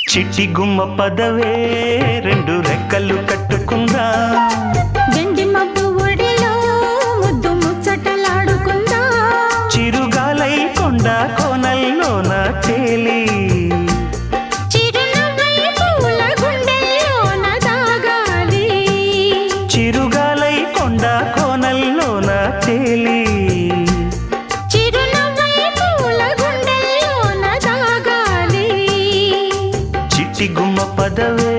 చిట్టి గుమ్మ పదవే రెండు రెక్కలు కట్టుకుందా గండి మబ్బు ఒడిలో ముద్దు ముచ్చటలాడుకుందా చిరుగాలై కొండ కోనల్లోన తేలి చిరునవ్వై పూల గుండెల్లోన దాగాలి చిరుగాలై కొండ కోనల్లోన తేలి చిరునవ్వై పూల గుండెల్లోన దాగాలి చిట్టి గుమ్మ పదవే